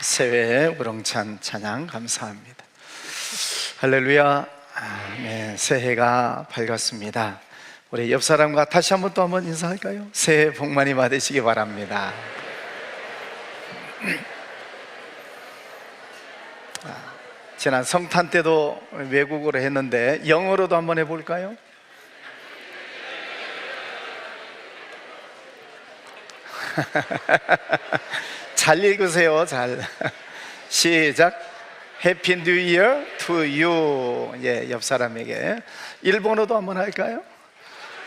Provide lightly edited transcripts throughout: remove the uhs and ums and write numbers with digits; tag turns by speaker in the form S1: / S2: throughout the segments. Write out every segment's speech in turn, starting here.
S1: 새해의 우렁찬 찬양 감사합니다. 할렐루야. 네, 새해가 밝았습니다. 우리 옆 사람과 다시 한번 인사할까요? 새해 복 많이 받으시기 바랍니다. 지난 성탄 때도 외국어로 했는데 영어로도 한번 해볼까요? 잘 읽으세요. 잘. 시작. 해피 뉴 이어 투 유. 예, 옆 사람에게. 일본어도 한번 할까요?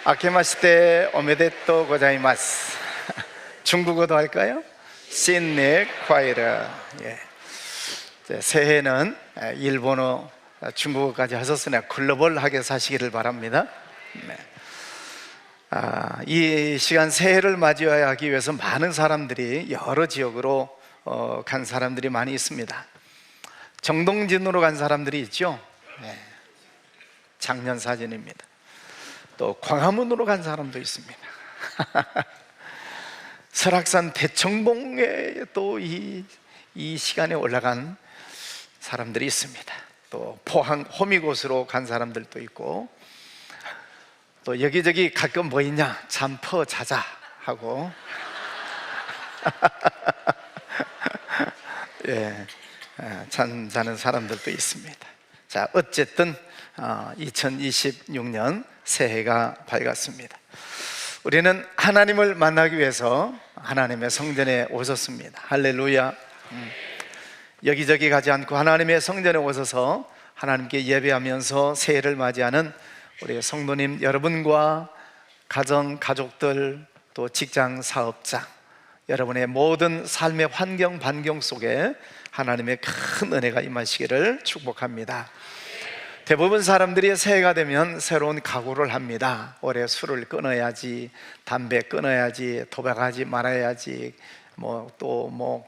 S1: 아케마시테 오메데토 고자이마스. 중국어도 할까요? 신네 콰이르. 예. 새해는 일본어, 중국어까지 하셨으나 글로벌하게 사시기를 바랍니다. 네. 이 시간 새해를 맞이하기 위해서 많은 사람들이 여러 지역으로 간 사람들이 많이 있습니다. 정동진으로 간 사람들이 있죠. 네. 작년 사진입니다. 또 광화문으로 간 사람도 있습니다. 설악산 대청봉에 또 이 시간에 올라간 사람들이 있습니다. 또 포항 호미곶으로 간 사람들도 있고, 또 여기저기 가끔 뭐 있냐, 잠퍼 자자 하고 예, 잠자는 사람들도 있습니다. 자, 어쨌든 2026년 새해가 밝았습니다. 우리는 하나님을 만나기 위해서 하나님의 성전에 오셨습니다. 할렐루야. 여기저기 가지 않고 하나님의 성전에 오셔서 하나님께 예배하면서 새해를 맞이하는 우리 성도님 여러분과 가정, 가족들, 또 직장, 사업자, 여러분의 모든 삶의 환경, 반경 속에 하나님의 큰 은혜가 임하시기를 축복합니다. 대부분 사람들이 새해가 되면 새로운 각오를 합니다. 올해 술을 끊어야지, 담배 끊어야지, 도박하지 말아야지,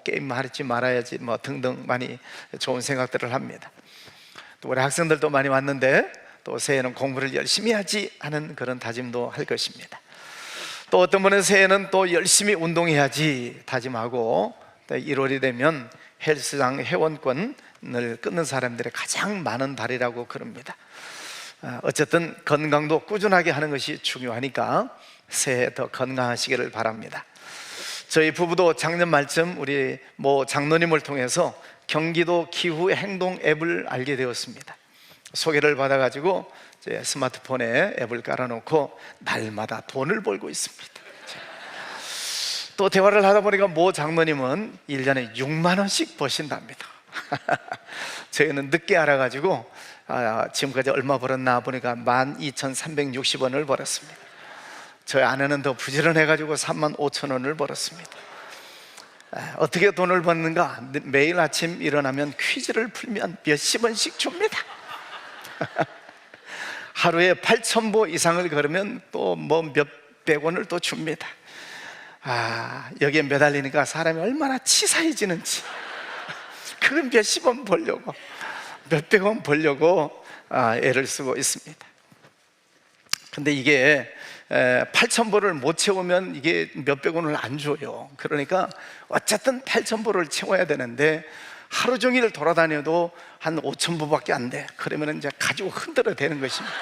S1: 게임하지 말아야지, 등등 많이 좋은 생각들을 합니다. 또 우리 학생들도 많이 왔는데 또 새해는 공부를 열심히 하지 하는 그런 다짐도 할 것입니다. 또 어떤 분은 새해는 또 열심히 운동해야지 다짐하고, 또 1월이 되면 헬스장 회원권을 끊는 사람들의 가장 많은 달이라고 그럽니다. 어쨌든 건강도 꾸준하게 하는 것이 중요하니까 새해 더 건강하시기를 바랍니다. 저희 부부도 작년 말쯤 우리 장로님을 통해서 경기도 기후 행동 앱을 알게 되었습니다. 소개를 받아가지고 제 스마트폰에 앱을 깔아놓고 날마다 돈을 벌고 있습니다. 또 대화를 하다 보니까 장로님은 1년에 6만 원씩 버신답니다. 저희는 늦게 알아가지고 지금까지 얼마 벌었나 보니까 12,360원을 벌었습니다. 저희 아내는 더 부지런해가지고 35,000원을 벌었습니다. 어떻게 돈을 버는가? 매일 아침 일어나면 퀴즈를 풀면 몇십 원씩 줍니다. 하루에 8,000보 이상을 걸으면 또 몇백 원을 또 줍니다. 여기에 매달리니까 사람이 얼마나 치사해지는지. 그건 몇십 원 벌려고, 몇백 원 벌려고 애를 쓰고 있습니다. 근데 이게 8,000보를 못 채우면 이게 몇백 원을 안 줘요. 그러니까 어쨌든 8,000보를 채워야 되는데 하루 종일 돌아다녀도 한 5,000보밖에 안 돼. 그러면 이제 가지고 흔들어 대는 것입니다.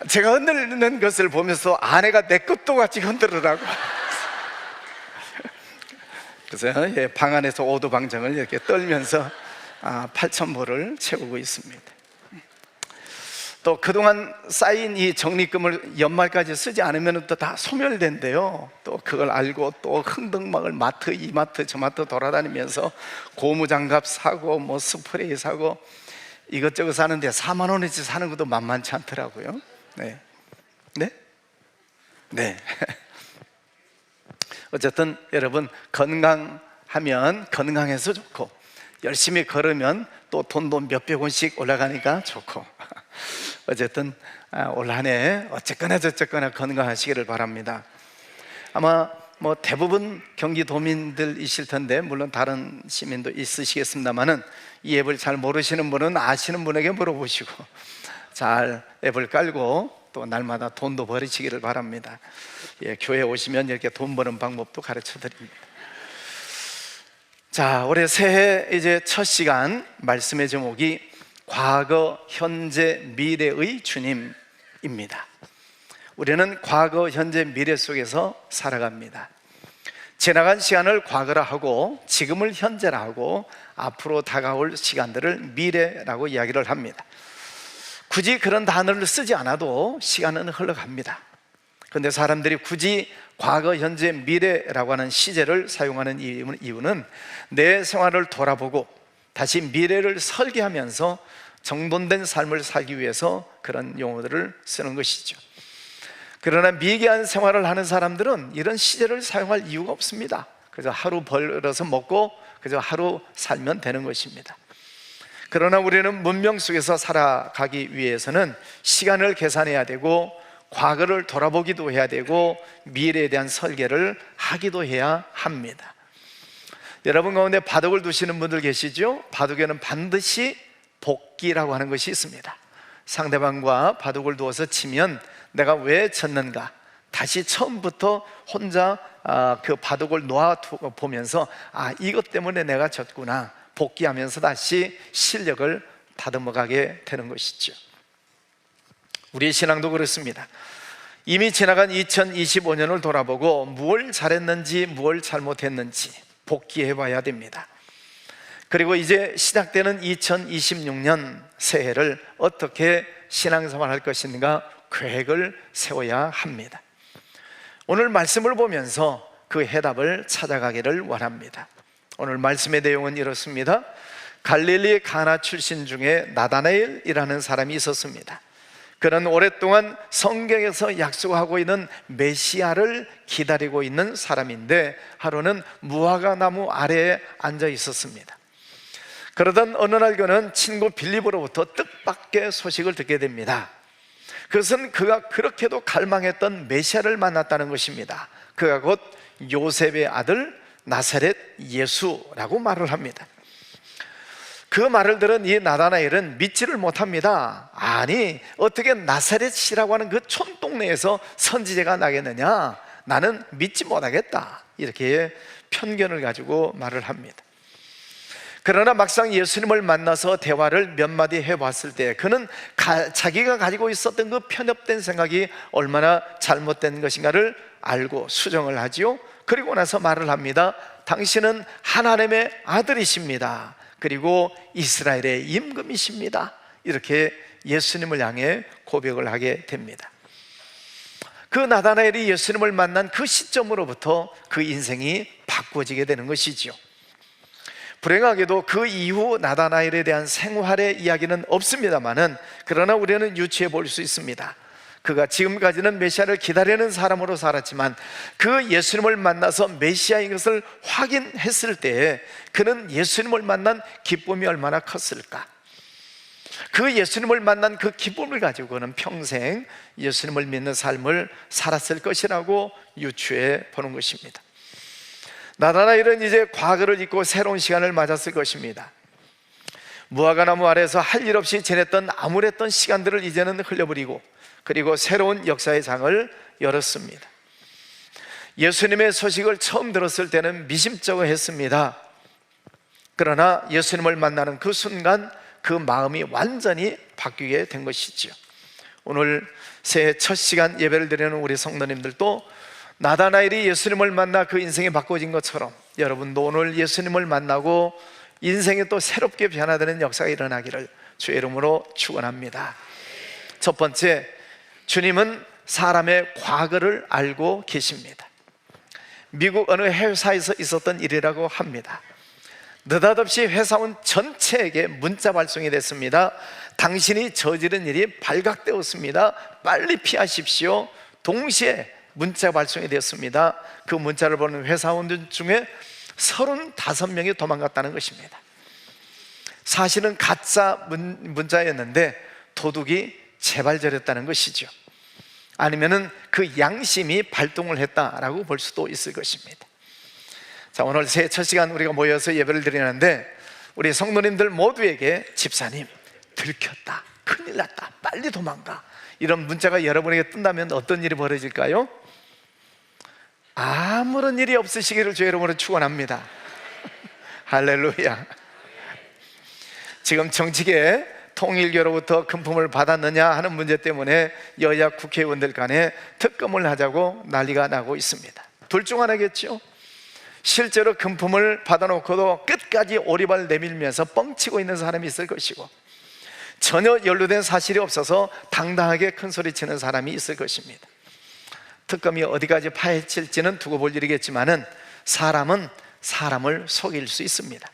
S1: 제가 흔들는 것을 보면서 아내가 내 것도 같이 흔들으라고. 그래서 방 안에서 오두방정을 이렇게 떨면서 8,000보를 채우고 있습니다. 또 그동안 쌓인 이 적립금을 연말까지 쓰지 않으면 또 다 소멸된대요. 또 그걸 알고 또 흥덕막을 마트, 이 마트, 저 마트 돌아다니면서 고무장갑 사고 스프레이 사고 이것저것 사는데 4만 원어치 사는 것도 만만치 않더라고요. 네. 어쨌든 여러분, 건강하면 건강해서 좋고, 열심히 걸으면 또 돈도 몇백 원씩 올라가니까 좋고, 어쨌든 올 한 해 어쨌거나 저쨌거나 건강하시기를 바랍니다. 아마 대부분 경기도민들이실 텐데, 물론 다른 시민도 있으시겠습니다만은 이 앱을 잘 모르시는 분은 아시는 분에게 물어보시고 잘 앱을 깔고 또 날마다 돈도 벌이시기를 바랍니다. 교회 오시면 이렇게 돈 버는 방법도 가르쳐 드립니다. 자, 올해 새해 이제 첫 시간 말씀의 제목이 과거, 현재, 미래의 주님입니다. 우리는 과거, 현재, 미래 속에서 살아갑니다. 지나간 시간을 과거라 하고, 지금을 현재라 하고, 앞으로 다가올 시간들을 미래라고 이야기를 합니다. 굳이 그런 단어를 쓰지 않아도 시간은 흘러갑니다. 그런데 사람들이 굳이 과거, 현재, 미래라고 하는 시제를 사용하는 이유는 내 생활을 돌아보고 다시 미래를 설계하면서 정돈된 삶을 살기 위해서 그런 용어들을 쓰는 것이죠. 그러나 미개한 생활을 하는 사람들은 이런 시제를 사용할 이유가 없습니다. 그저 하루 벌어서 먹고 그저 하루 살면 되는 것입니다. 그러나 우리는 문명 속에서 살아가기 위해서는 시간을 계산해야 되고, 과거를 돌아보기도 해야 되고, 미래에 대한 설계를 하기도 해야 합니다. 여러분 가운데 바둑을 두시는 분들 계시죠? 바둑에는 반드시 복기라고 하는 것이 있습니다. 상대방과 바둑을 두어서 치면 내가 왜 졌는가, 다시 처음부터 혼자 그 바둑을 놓아보면서 이것 때문에 내가 졌구나, 복귀하면서 다시 실력을 다듬어가게 되는 것이죠. 우리의 신앙도 그렇습니다. 이미 지나간 2025년을 돌아보고 무엇을 잘했는지 무엇을 잘못했는지 복귀해 봐야 됩니다. 그리고 이제 시작되는 2026년 새해를 어떻게 신앙생활 할 것인가 계획을 세워야 합니다. 오늘 말씀을 보면서 그 해답을 찾아가기를 원합니다. 오늘 말씀의 내용은 이렇습니다. 갈릴리 가나 출신 중에 나다나엘이라는 사람이 있었습니다. 그는 오랫동안 성경에서 약속하고 있는 메시아를 기다리고 있는 사람인데, 하루는 무화과 나무 아래에 앉아 있었습니다. 그러던 어느 날 그는 친구 빌립으로부터 뜻밖의 소식을 듣게 됩니다. 그것은 그가 그렇게도 갈망했던 메시아를 만났다는 것입니다. 그가 곧 요셉의 아들 나사렛 예수라고 말을 합니다. 그 말을 들은 이 나다나엘은 믿지를 못합니다. 아니, 어떻게 나사렛이라고 하는 그 촌동네에서 선지자가 나겠느냐, 나는 믿지 못하겠다, 이렇게 편견을 가지고 말을 합니다. 그러나 막상 예수님을 만나서 대화를 몇 마디 해봤을 때 그는 자기가 가지고 있었던 그 편협된 생각이 얼마나 잘못된 것인가를 알고 수정을 하지요. 그리고 나서 말을 합니다. 당신은 하나님의 아들이십니다. 그리고 이스라엘의 임금이십니다. 이렇게 예수님을 향해 고백을 하게 됩니다. 그 나다나엘이 예수님을 만난 그 시점으로부터 그 인생이 바꿔지게 되는 것이죠. 불행하게도 그 이후 나다나엘에 대한 생활의 이야기는 없습니다만은, 그러나 우리는 유추해 볼 수 있습니다. 그가 지금까지는 메시아를 기다리는 사람으로 살았지만 그 예수님을 만나서 메시아인 것을 확인했을 때에 그는 예수님을 만난 기쁨이 얼마나 컸을까. 그 예수님을 만난 그 기쁨을 가지고 그는 평생 예수님을 믿는 삶을 살았을 것이라고 유추해 보는 것입니다. 나다나엘은 이제 과거를 잊고 새로운 시간을 맞았을 것입니다. 무화과나무 아래에서 할 일 없이 지냈던 암울했던 시간들을 이제는 흘려버리고, 그리고 새로운 역사의 장을 열었습니다. 예수님의 소식을 처음 들었을 때는 미심쩍어했습니다. 그러나 예수님을 만나는 그 순간 그 마음이 완전히 바뀌게 된 것이죠. 오늘 새해 첫 시간 예배를 드리는 우리 성도님들도 나다나엘이 예수님을 만나 그 인생이 바꿔진 것처럼 여러분도 오늘 예수님을 만나고 인생이 또 새롭게 변화되는 역사가 일어나기를 주의 이름으로 축원합니다. 첫 번째, 주님은 사람의 과거를 알고 계십니다. 미국 어느 회사에서 있었던 일이라고 합니다. 느닷없이 회사원 전체에게 문자 발송이 됐습니다. 당신이 저지른 일이 발각되었습니다. 빨리 피하십시오. 동시에 문자 발송이 되었습니다. 그 문자를 보는 회사원들 중에 35명이 도망갔다는 것입니다. 사실은 가짜 문자였는데 도둑이 재발절했다는 것이죠. 아니면은 그 양심이 발동을 했다라고 볼 수도 있을 것입니다. 자, 오늘 새해 첫 시간 우리가 모여서 예배를 드리는데, 우리 성도님들 모두에게 집사님 들켰다, 큰일 났다, 빨리 도망가, 이런 문자가 여러분에게 뜬다면 어떤 일이 벌어질까요? 아무런 일이 없으시기를 주의 이름으로 축원합니다. 할렐루야. 지금 정치계 통일교로부터 금품을 받았느냐 하는 문제 때문에 여야 국회의원들 간에 특검을 하자고 난리가 나고 있습니다. 둘 중 하나겠죠. 실제로 금품을 받아놓고도 끝까지 오리발 내밀면서 뻥치고 있는 사람이 있을 것이고, 전혀 연루된 사실이 없어서 당당하게 큰소리치는 사람이 있을 것입니다. 특검이 어디까지 파헤칠지는 두고 볼 일이겠지만은 사람은 사람을 속일 수 있습니다.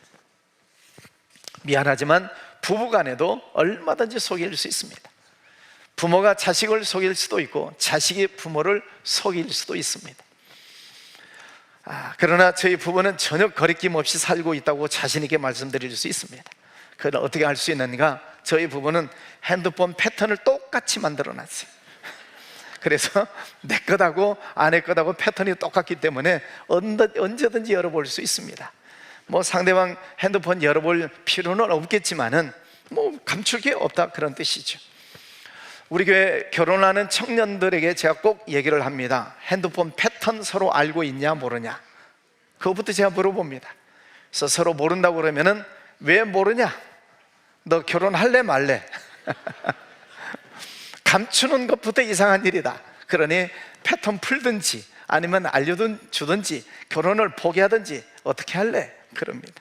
S1: 미안하지만 부부간에도 얼마든지 속일 수 있습니다. 부모가 자식을 속일 수도 있고 자식이 부모를 속일 수도 있습니다. 그러나 저희 부부는 전혀 거리낌 없이 살고 있다고 자신 있게 말씀드릴 수 있습니다. 그걸 어떻게 할 수 있는가? 저희 부부는 핸드폰 패턴을 똑같이 만들어 놨어요. 그래서 내 것하고 아내 것하고 패턴이 똑같기 때문에 언제든지 열어볼 수 있습니다. 뭐 상대방 핸드폰 열어볼 필요는 없겠지만은 뭐 감출 게 없다, 그런 뜻이죠. 우리 교회 결혼하는 청년들에게 제가 꼭 얘기를 합니다. 핸드폰 패턴 서로 알고 있냐 모르냐, 그거부터 제가 물어봅니다. 그래서 서로 모른다고 그러면은 왜 모르냐? 너 결혼할래 말래? 감추는 것부터 이상한 일이다. 그러니 패턴 풀든지 아니면 알려주든지 결혼을 포기하든지 어떻게 할래? 그럽니다.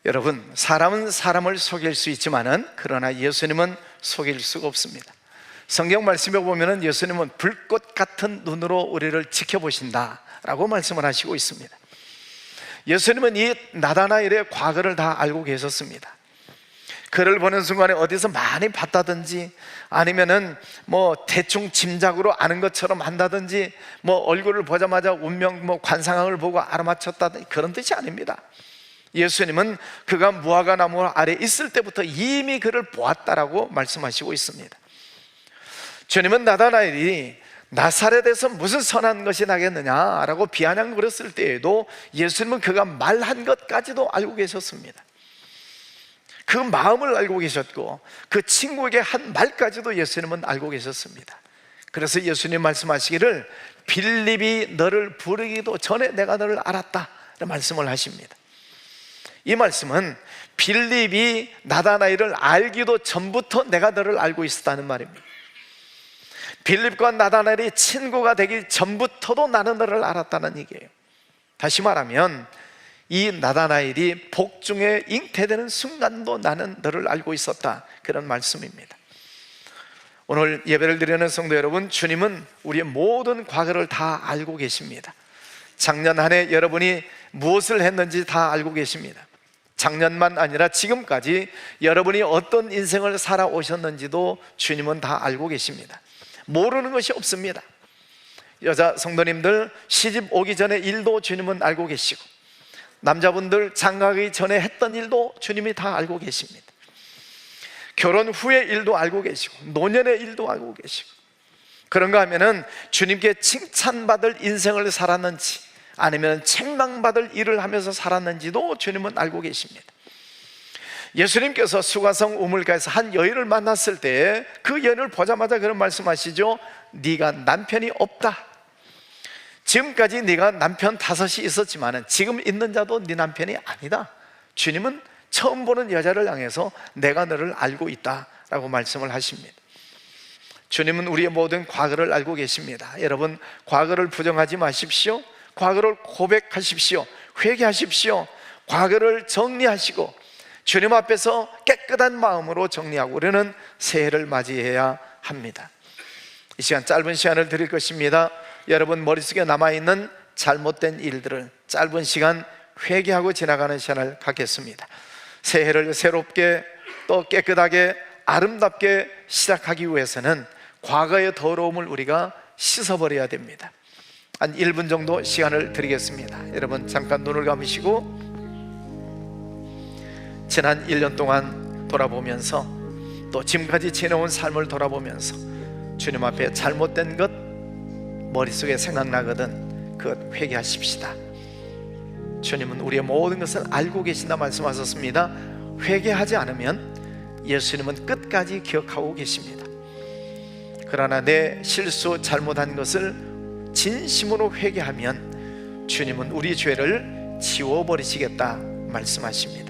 S1: 여러분, 사람은 사람을 속일 수 있지만은 그러나 예수님은 속일 수가 없습니다. 성경 말씀에 보면은 예수님은 불꽃 같은 눈으로 우리를 지켜보신다 라고 말씀을 하시고 있습니다. 예수님은 이 나다나엘의 과거를 다 알고 계셨습니다. 그를 보는 순간에 어디서 많이 봤다든지 아니면은 뭐 대충 짐작으로 아는 것처럼 한다든지 뭐 얼굴을 보자마자 운명 뭐 관상학을 보고 알아맞혔다든지 그런 뜻이 아닙니다. 예수님은 그가 무화과 나무 아래 있을 때부터 이미 그를 보았다라고 말씀하시고 있습니다. 주님은 나다나엘이 나사렛에서 무슨 선한 것이 나겠느냐라고 비아냥거렸을 때에도 예수님은 그가 말한 것까지도 알고 계셨습니다. 그 마음을 알고 계셨고 그 친구에게 한 말까지도 예수님은 알고 계셨습니다. 그래서 예수님 말씀하시기를 빌립이 너를 부르기도 전에 내가 너를 알았다 말씀을 하십니다. 이 말씀은 빌립이 나다나엘을 알기도 전부터 내가 너를 알고 있었다는 말입니다. 빌립과 나다나엘이 친구가 되기 전부터도 나는 너를 알았다는 얘기예요. 다시 말하면 이 나다나엘이 복중에 잉태되는 순간도 나는 너를 알고 있었다, 그런 말씀입니다. 오늘 예배를 드리는 성도 여러분, 주님은 우리의 모든 과거를 다 알고 계십니다. 작년 한 해 여러분이 무엇을 했는지 다 알고 계십니다. 작년만 아니라 지금까지 여러분이 어떤 인생을 살아오셨는지도 주님은 다 알고 계십니다. 모르는 것이 없습니다. 여자 성도님들 시집 오기 전에 일도 주님은 알고 계시고, 남자분들 장가가기 전에 했던 일도 주님이 다 알고 계십니다. 결혼 후의 일도 알고 계시고 노년의 일도 알고 계시고, 그런가 하면은 주님께 칭찬받을 인생을 살았는지 아니면 책망받을 일을 하면서 살았는지도 주님은 알고 계십니다. 예수님께서 수가성 우물가에서 한 여인을 만났을 때 그 여인을 보자마자 그런 말씀하시죠. 네가 남편이 없다. 지금까지 네가 남편 5이 있었지만 지금 있는 자도 네 남편이 아니다. 주님은 처음 보는 여자를 향해서 내가 너를 알고 있다 라고 말씀을 하십니다. 주님은 우리의 모든 과거를 알고 계십니다. 여러분, 과거를 부정하지 마십시오. 과거를 고백하십시오. 회개하십시오. 과거를 정리하시고 주님 앞에서 깨끗한 마음으로 정리하고 우리는 새해를 맞이해야 합니다. 이 시간 짧은 시간을 드릴 것입니다. 여러분 머릿속에 남아있는 잘못된 일들을 짧은 시간 회개하고 지나가는 시간을 갖겠습니다. 새해를 새롭게 또 깨끗하게 아름답게 시작하기 위해서는 과거의 더러움을 우리가 씻어버려야 됩니다. 한 1분 정도 시간을 드리겠습니다. 여러분 잠깐 눈을 감으시고 지난 1년 동안 돌아보면서 또 지금까지 지내온 삶을 돌아보면서 주님 앞에 잘못된 것 머릿속에 생각나거든 그것 회개하십시다. 주님은 우리의 모든 것을 알고 계신다 말씀하셨습니다. 회개하지 않으면 예수님은 끝까지 기억하고 계십니다. 그러나 내 실수 잘못한 것을 진심으로 회개하면 주님은 우리 죄를 지워버리시겠다 말씀하십니다.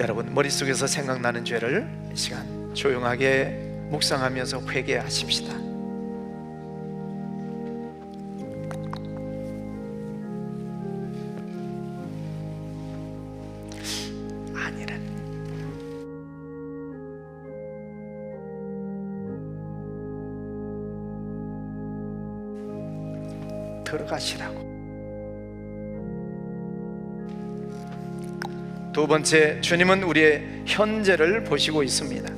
S1: 여러분, 머릿속에서 생각나는 죄를 이 시간 조용하게 묵상하면서 회개하십시다. 아니란, 들어가시라고. 두 번째, 주님은 우리의 현재를 보시고 있습니다.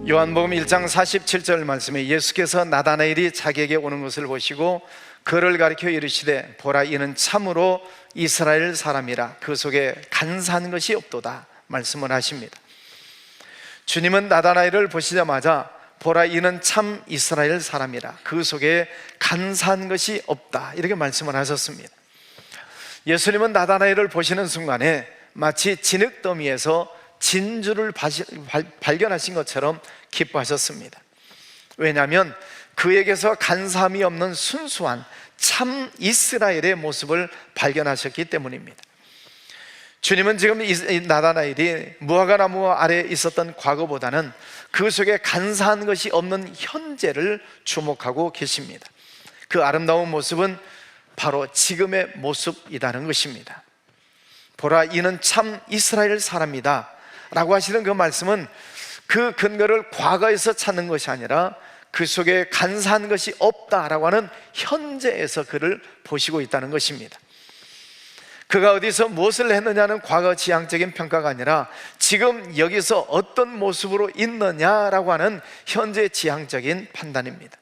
S1: 요한복음 1장 47절 말씀에 예수께서 나다나엘이 자기에게 오는 것을 보시고 그를 가리켜 이르시되 보라, 이는 참으로 이스라엘 사람이라 그 속에 간사한 것이 없도다 말씀을 하십니다. 주님은 나다나엘을 보시자마자 보라, 이는 참 이스라엘 사람이라 그 속에 간사한 것이 없다 이렇게 말씀을 하셨습니다. 예수님은 나다나엘을 보시는 순간에 마치 진흙더미에서 진주를 발견하신 것처럼 기뻐하셨습니다. 왜냐하면 그에게서 간사함이 없는 순수한 참 이스라엘의 모습을 발견하셨기 때문입니다. 주님은 지금 이 나다나엘이 무화과나무 아래에 있었던 과거보다는 그 속에 간사한 것이 없는 현재를 주목하고 계십니다. 그 아름다운 모습은 바로 지금의 모습이라는 것입니다. 보라, 이는 참 이스라엘 사람이다 라고 하시는 그 말씀은 그 근거를 과거에서 찾는 것이 아니라 그 속에 간사한 것이 없다라고 하는 현재에서 그를 보시고 있다는 것입니다. 그가 어디서 무엇을 했느냐는 과거 지향적인 평가가 아니라 지금 여기서 어떤 모습으로 있느냐라고 하는 현재 지향적인 판단입니다.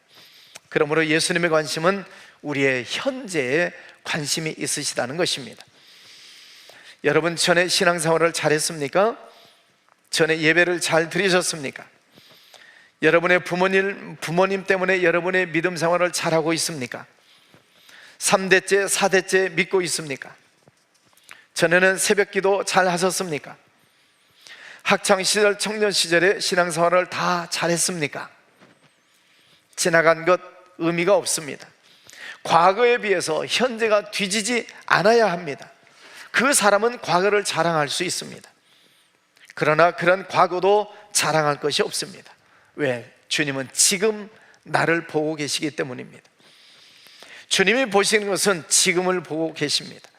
S1: 그러므로 예수님의 관심은 우리의 현재에 관심이 있으시다는 것입니다. 여러분, 전에 신앙생활을 잘했습니까? 전에 예배를 잘 드리셨습니까? 여러분의 부모님 때문에 여러분의 믿음 생활을 잘하고 있습니까? 3대째, 4대째 믿고 있습니까? 전에는 새벽기도 잘 하셨습니까? 학창시절, 청년시절에 신앙생활을 다 잘했습니까? 지나간 것 의미가 없습니다. 과거에 비해서 현재가 뒤지지 않아야 합니다. 그 사람은 과거를 자랑할 수 있습니다. 그러나 그런 과거도 자랑할 것이 없습니다. 왜? 주님은 지금 나를 보고 계시기 때문입니다. 주님이 보시는 것은 지금을 보고 계십니다.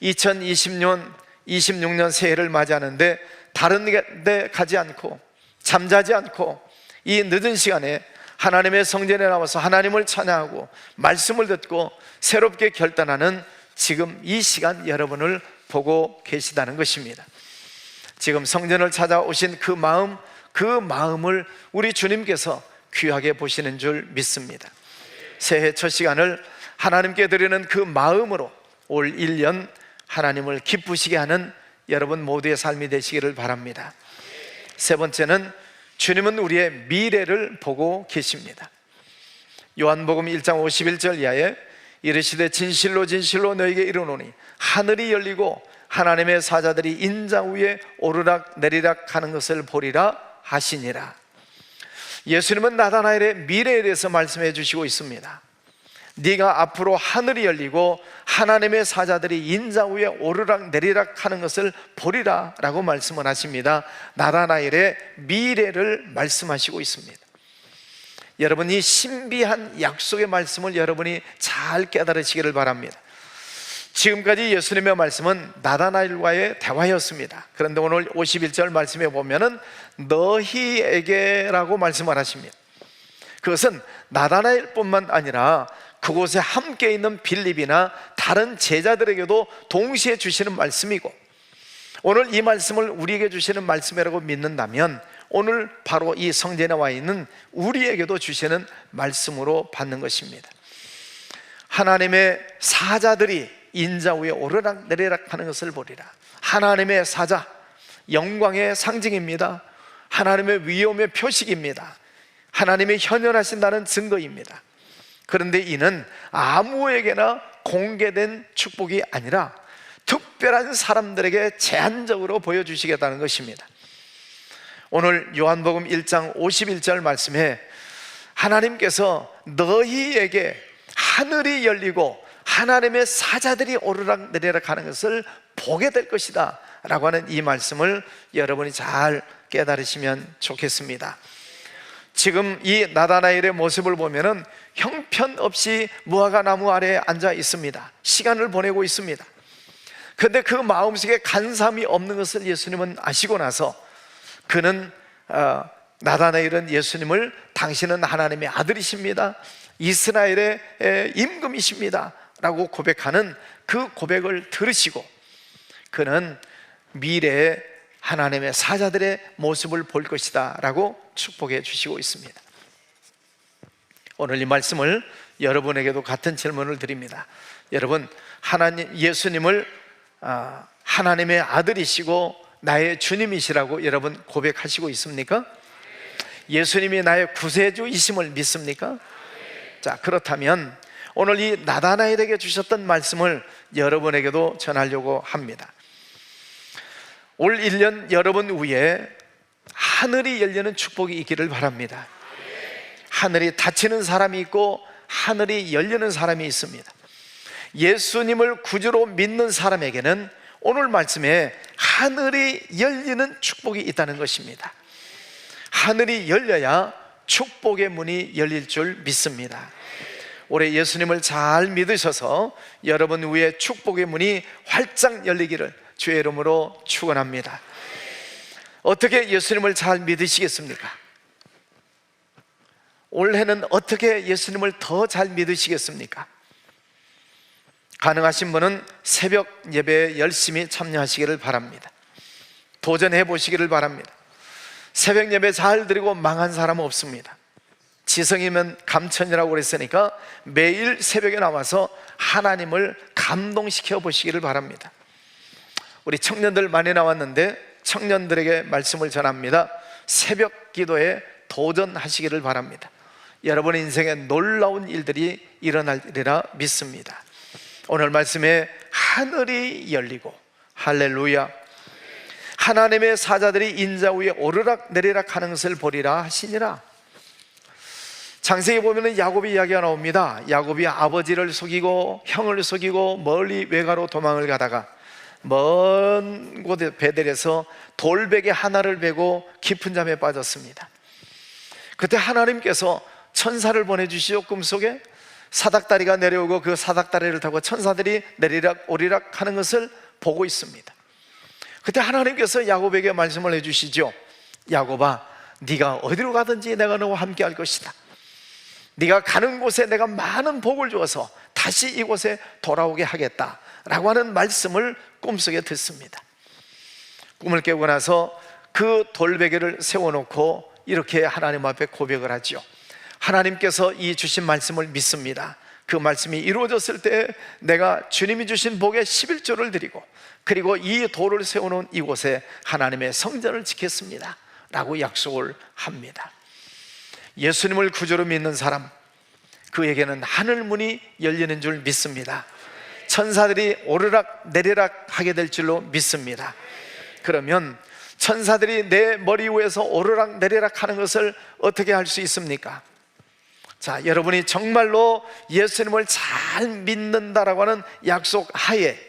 S1: 2020년, 26년 새해를 맞이하는데 다른 데 가지 않고 잠자지 않고 이 늦은 시간에 하나님의 성전에 나와서 하나님을 찬양하고 말씀을 듣고 새롭게 결단하는 지금 이 시간 여러분을 보고 계시다는 것입니다. 지금 성전을 찾아오신 그 마음을 우리 주님께서 귀하게 보시는 줄 믿습니다. 새해 첫 시간을 하나님께 드리는 그 마음으로 올 1년 하나님을 기쁘시게 하는 여러분 모두의 삶이 되시기를 바랍니다. 세 번째는 주님은 우리의 미래를 보고 계십니다. 요한복음 1장 51절 이하에 이르시되 진실로 진실로 너에게 이르노니 하늘이 열리고 하나님의 사자들이 인자 위에 오르락 내리락 하는 것을 보리라 하시니라. 예수님은 나다나엘의 미래에 대해서 말씀해 주시고 있습니다. 네가 앞으로 하늘이 열리고 하나님의 사자들이 인자 위에 오르락 내리락 하는 것을 보리라 라고 말씀을 하십니다. 나다나엘의 미래를 말씀하시고 있습니다. 여러분, 이 신비한 약속의 말씀을 여러분이 잘 깨달으시기를 바랍니다. 지금까지 예수님의 말씀은 나다나엘과의 대화였습니다. 그런데 오늘 51절 말씀에 보면은 너희에게라고 말씀을 하십니다. 그것은 나다나엘뿐만 아니라 그곳에 함께 있는 빌립이나 다른 제자들에게도 동시에 주시는 말씀이고, 오늘 이 말씀을 우리에게 주시는 말씀이라고 믿는다면 오늘 바로 이 성전에 와 있는 우리에게도 주시는 말씀으로 받는 것입니다. 하나님의 사자들이 인자 위에 오르락 내리락 하는 것을 보리라. 하나님의 사자, 영광의 상징입니다. 하나님의 위엄의 표식입니다. 하나님이 현현하신다는 증거입니다. 그런데 이는 아무에게나 공개된 축복이 아니라 특별한 사람들에게 제한적으로 보여주시겠다는 것입니다. 오늘 요한복음 1장 51절 말씀에 하나님께서 너희에게 하늘이 열리고 하나님의 사자들이 오르락내리락 하는 것을 보게 될 것이다 라고 하는 이 말씀을 여러분이 잘 깨달으시면 좋겠습니다. 지금 이 나다나엘의 모습을 보면은 형편없이 무화과 나무 아래에 앉아 있습니다. 시간을 보내고 있습니다. 그런데 그 마음속에 간삼이 없는 것을 예수님은 아시고 나서 그는 나다나엘은 예수님을 당신은 하나님의 아들이십니다, 이스라엘의 임금이십니다 라고 고백하는 그 고백을 들으시고 그는 미래에 하나님의 사자들의 모습을 볼 것이다 라고 축복해 주시고 있습니다. 오늘 이 말씀을 여러분에게도 같은 질문을 드립니다. 여러분, 예수님을 하나님의 아들이시고 나의 주님이시라고 여러분 고백하시고 있습니까? 예수님이 나의 구세주이심을 믿습니까? 자, 그렇다면 오늘 이 나다나엘에게 주셨던 말씀을 여러분에게도 전하려고 합니다. 올 1년 여러분 위에 하늘이 열리는 축복이 있기를 바랍니다. 하늘이 닫히는 사람이 있고 하늘이 열리는 사람이 있습니다. 예수님을 구주로 믿는 사람에게는 오늘 말씀에 하늘이 열리는 축복이 있다는 것입니다. 하늘이 열려야 축복의 문이 열릴 줄 믿습니다. 올해 예수님을 잘 믿으셔서 여러분 위에 축복의 문이 활짝 열리기를 주의 이름으로 축원합니다. 어떻게 예수님을 잘 믿으시겠습니까? 올해는 어떻게 예수님을 더 잘 믿으시겠습니까? 가능하신 분은 새벽 예배에 열심히 참여하시기를 바랍니다. 도전해 보시기를 바랍니다. 새벽 예배 잘 드리고 망한 사람은 없습니다. 지성이면 감천이라고 그랬으니까 매일 새벽에 나와서 하나님을 감동시켜 보시기를 바랍니다. 우리 청년들 많이 나왔는데 청년들에게 말씀을 전합니다. 새벽 기도에 도전하시기를 바랍니다. 여러분의 인생에 놀라운 일들이 일어날리라 믿습니다. 오늘 말씀에 하늘이 열리고, 할렐루야, 하나님의 사자들이 인자 위에 오르락내리락 하는 것을 보리라 하시니라. 창세기 보면 야곱이 이야기가 나옵니다. 야곱이 아버지를 속이고 형을 속이고 멀리 외가로 도망을 가다가 먼 곳에 베델에서 돌베개 하나를 베고 깊은 잠에 빠졌습니다. 그때 하나님께서 천사를 보내주시죠. 꿈속에 사닥다리가 내려오고 그 사닥다리를 타고 천사들이 내리락 오리락 하는 것을 보고 있습니다. 그때 하나님께서 야곱에게 말씀을 해주시죠. 야곱아, 네가 어디로 가든지 내가 너와 함께 할 것이다. 네가 가는 곳에 내가 많은 복을 주어서 다시 이곳에 돌아오게 하겠다 라고 하는 말씀을 꿈속에 듣습니다. 꿈을 깨고 나서 그 돌베개를 세워놓고 이렇게 하나님 앞에 고백을 하죠. 하나님께서 이 주신 말씀을 믿습니다. 그 말씀이 이루어졌을 때 내가 주님이 주신 복의 11조를 드리고 그리고 이 돌을 세워놓은 이곳에 하나님의 성전을 짓겠습니다 라고 약속을 합니다. 예수님을 구주로 믿는 사람, 그에게는 하늘문이 열리는 줄 믿습니다. 천사들이 오르락 내리락 하게 될 줄로 믿습니다. 그러면 천사들이 내 머리 위에서 오르락 내리락 하는 것을 어떻게 할 수 있습니까? 자, 여러분이 정말로 예수님을 잘 믿는다라고 하는 약속 하에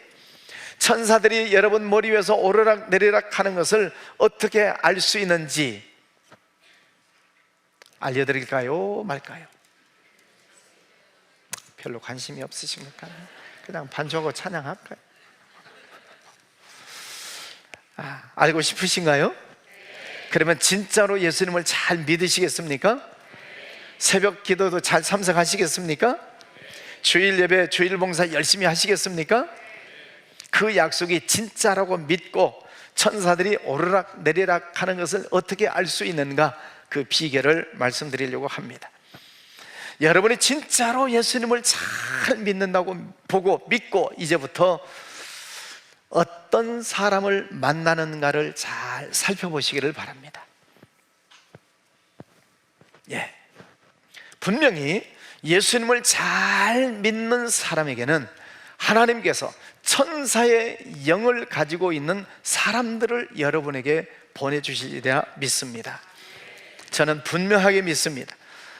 S1: 천사들이 여러분 머리 위에서 오르락 내리락 하는 것을 어떻게 알 수 있는지 알려드릴까요? 말까요? 별로 관심이 없으십니까? 그냥 반주하고 찬양할까요? 알고 싶으신가요? 그러면 진짜로 예수님을 잘 믿으시겠습니까? 새벽 기도도 잘 참석하시겠습니까? 주일 예배, 주일 봉사 열심히 하시겠습니까? 그 약속이 진짜라고 믿고 천사들이 오르락 내리락 하는 것을 어떻게 알 수 있는가, 그 비결을 말씀드리려고 합니다. 여러분이 진짜로 예수님을 잘 믿는다고 보고 믿고 이제부터 어떤 사람을 만나는가를 잘 살펴보시기를 바랍니다. 분명히 예수님을 잘 믿는 사람에게는 하나님께서 천사의 영을 가지고 있는 사람들을 여러분에게 보내주시리라 믿습니다. 저는 분명하게 믿습니다.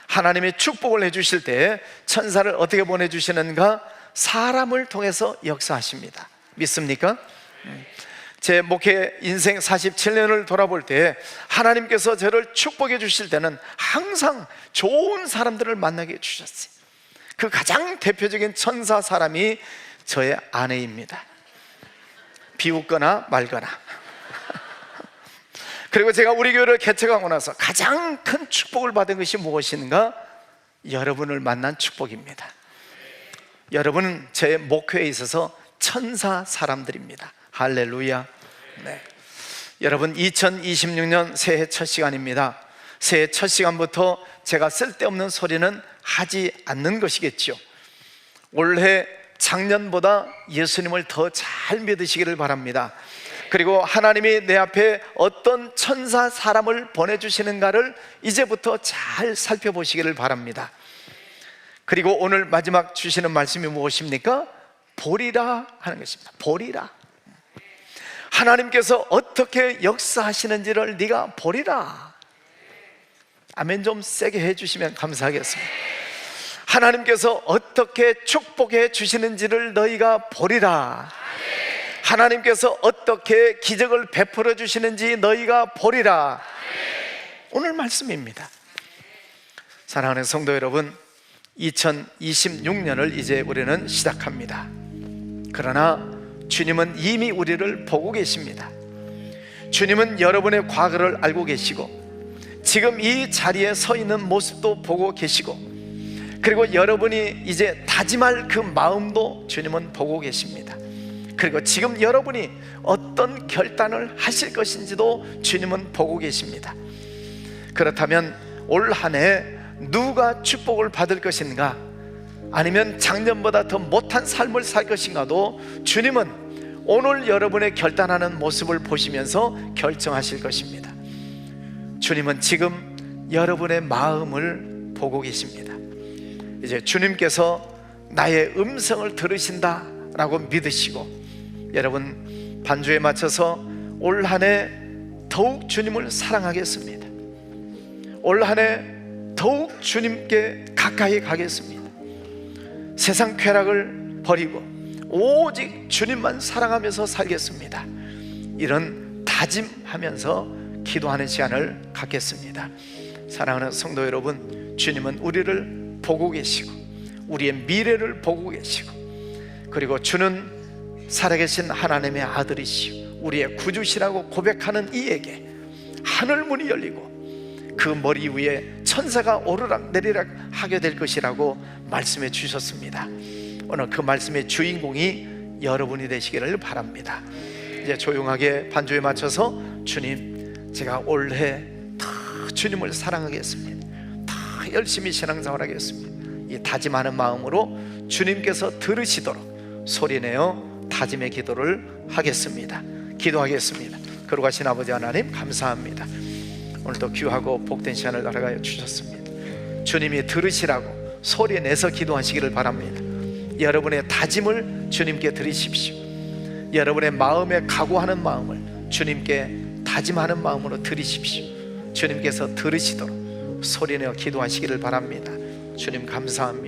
S1: 하나님의 축복을 해주실 때 천사를 어떻게 보내주시는가? 사람을 통해서 역사하십니다. 믿습니까? 제 목회 인생 47년을 돌아볼 때 하나님께서 저를 축복해 주실 때는 항상 좋은 사람들을 만나게 해주셨어요. 그 가장 대표적인 천사 사람이 저의 아내입니다. 비웃거나 말거나. 그리고 제가 우리 교회를 개척하고 나서 가장 큰 축복을 받은 것이 무엇인가? 여러분을 만난 축복입니다. 여러분은 제 목회에 있어서 천사 사람들입니다. 할렐루야. 네. 여러분, 2026년 새해 첫 시간입니다. 새해 첫 시간부터 제가 쓸데없는 소리는 하지 않는 것이겠죠. 올해 작년보다 예수님을 더 잘 믿으시기를 바랍니다. 그리고 하나님이 내 앞에 어떤 천사 사람을 보내주시는가를 이제부터 잘 살펴보시기를 바랍니다. 그리고 오늘 마지막 주시는 말씀이 무엇입니까? 보리라 하는 것입니다. 보리라. 하나님께서 어떻게 역사하시는지를 네가 보리라. 아멘 좀 세게 해주시면 감사하겠습니다. 하나님께서 어떻게 축복해 주시는지를 너희가 보리라. 하나님께서 어떻게 기적을 베풀어 주시는지 너희가 보리라. 오늘 말씀입니다. 사랑하는 성도 여러분, 2026년을 이제 우리는 시작합니다. 그러나 주님은 이미 우리를 보고 계십니다. 주님은 여러분의 과거를 알고 계시고 지금 이 자리에 서 있는 모습도 보고 계시고, 그리고 여러분이 이제 다짐할 그 마음도 주님은 보고 계십니다. 그리고 지금 여러분이 어떤 결단을 하실 것인지도 주님은 보고 계십니다. 그렇다면 올 한 해 누가 축복을 받을 것인가, 아니면 작년보다 더 못한 삶을 살 것인가도 주님은 오늘 여러분의 결단하는 모습을 보시면서 결정하실 것입니다. 주님은 지금 여러분의 마음을 보고 계십니다. 이제 주님께서 나의 음성을 들으신다 라고 믿으시고, 여러분 반주에 맞춰서 올 한 해 더욱 주님을 사랑하겠습니다. 올 한 해 더욱 주님께 가까이 가겠습니다. 세상 쾌락을 버리고 오직 주님만 사랑하면서 살겠습니다. 이런 다짐하면서 기도하는 시간을 갖겠습니다. 사랑하는 성도 여러분, 주님은 우리를 보고 계시고 우리의 미래를 보고 계시고, 그리고 주는 살아계신 하나님의 아들이시오 우리의 구주시라고 고백하는 이에게 하늘문이 열리고 그 머리 위에 천사가 오르락 내리락 하게 될 것이라고 말씀해 주셨습니다. 오늘 그 말씀의 주인공이 여러분이 되시기를 바랍니다. 이제 조용하게 반주에 맞춰서 주님, 제가 올해 더 주님을 사랑하겠습니다. 더 열심히 신앙생활 하겠습니다. 이 다짐하는 마음으로 주님께서 들으시도록 소리내어 다짐의 기도를 하겠습니다. 기도하겠습니다. 거룩하신 아버지 하나님, 감사합니다. 오늘도 귀하고 복된 시간을 허락하여 주셨습니다. 주님이 들으시라고 소리내서 기도하시기를 바랍니다. 여러분의 다짐을 주님께 드리십시오. 여러분의 마음에 각오하는 마음을 주님께 다짐하는 마음으로 드리십시오. 주님께서 들으시도록 소리내어 기도하시기를 바랍니다. 주님 감사합니다.